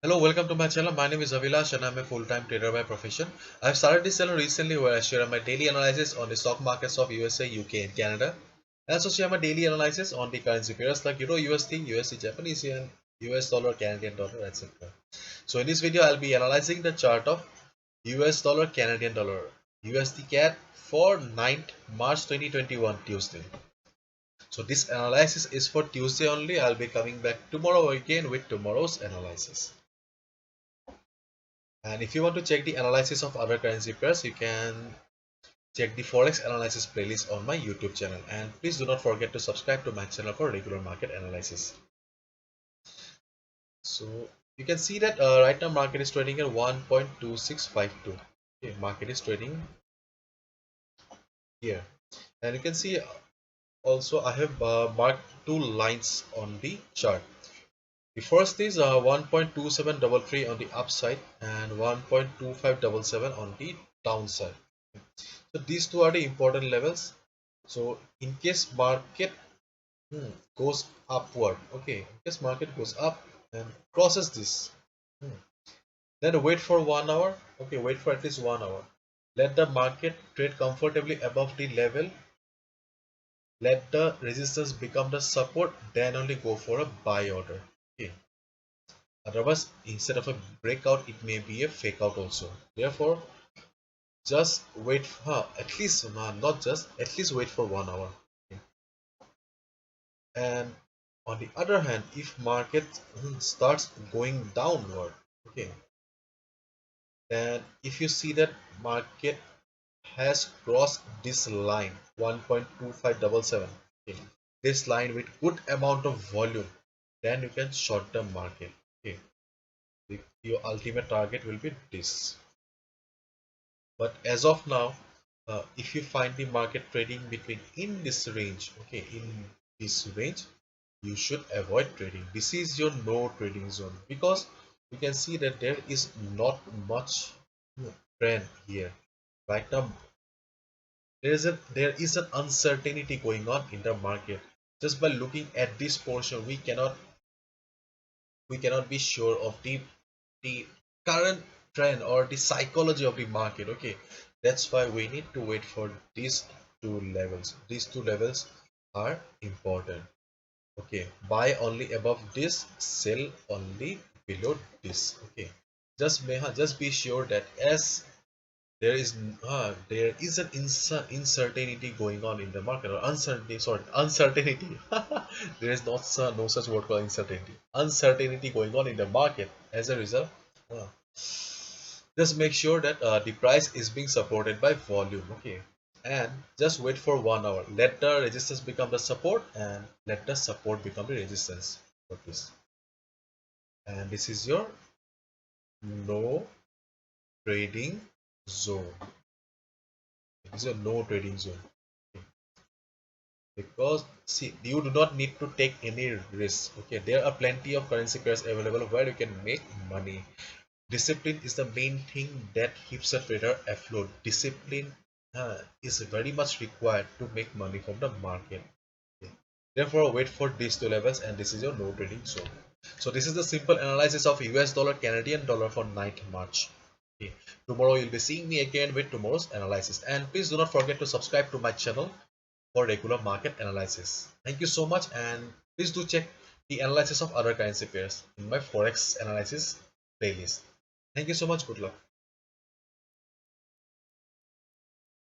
Hello, welcome to my channel. My name is Avilash and I'm a full-time trader by profession. I've started this channel recently where I share my daily analysis on the stock markets of USA, UK and Canada. I also share my daily analysis on the currency pairs like Euro USD, USD Japanese Yen, US dollar, Canadian dollar, etc. So in this video, I'll be analyzing the chart of US dollar, Canadian dollar, USD for 9th March 2021 Tuesday. So this analysis is for Tuesday only. I'll be coming back tomorrow again with tomorrow's analysis. And if you want to check the analysis of other currency pairs, you can check the Forex analysis playlist on my YouTube channel. And please do not forget to subscribe to my channel for regular market analysis. So you can see that right now market is trading at 1.2652. Okay, market is trading here. And you can see also I have marked two lines on the chart. The first is 1.2733 on the upside and 1.2577 on the downside. So these two are the important levels. So in case market goes upward, okay, in case market goes up and crosses this, then wait for 1 hour. Okay, wait for at least 1 hour. Let the market trade comfortably above the level. Let the resistance become the support. Then only go for a buy order. Okay. Otherwise, instead of a breakout, it may be a fake out also. Therefore, just wait for at least not just at least wait for 1 hour. Okay. And on the other hand, if market starts going downward, okay, then if you see that market has crossed this line 1.2577, okay, this line with good amount of volume, then you can short the market. Okay, your ultimate target will be this. But as of now, if you find the market trading between in this range, okay, in this range, you should avoid trading. This is your no trading zone because you can see that there is not much trend here right now. There is an uncertainty going on in the market. Just by looking at this portion, we cannot be sure of the current trend or the psychology of the market. Okay, that's why we need to wait for these two levels. These two levels are important. Okay, buy only above this, sell only below this. Okay, just be sure that as there is an uncertainty going on in the market, or uncertainty. There is not no such word called uncertainty going on in the market. As a result, uh, just make sure that the price is being supported by volume. Okay, and just wait for 1 hour. Let the resistance become the support and let the support become the resistance for this. And this is your no trading zone. This is your no trading zone. Because see, you do not need to take any risk. Okay, there are plenty of currency pairs available where you can make money. Discipline is the main thing that keeps a trader afloat. Discipline is very much required to make money from the market. Okay. Therefore, wait for these two levels, and this is your no trading zone. So this is the simple analysis of US dollar, Canadian dollar for 9th March. Okay. Tomorrow you'll be seeing me again with tomorrow's analysis, and please do not forget to subscribe to my channel for regular market analysis. Thank you so much, and please do check the analysis of other currency pairs in my Forex analysis playlist. Thank you so much. Good luck.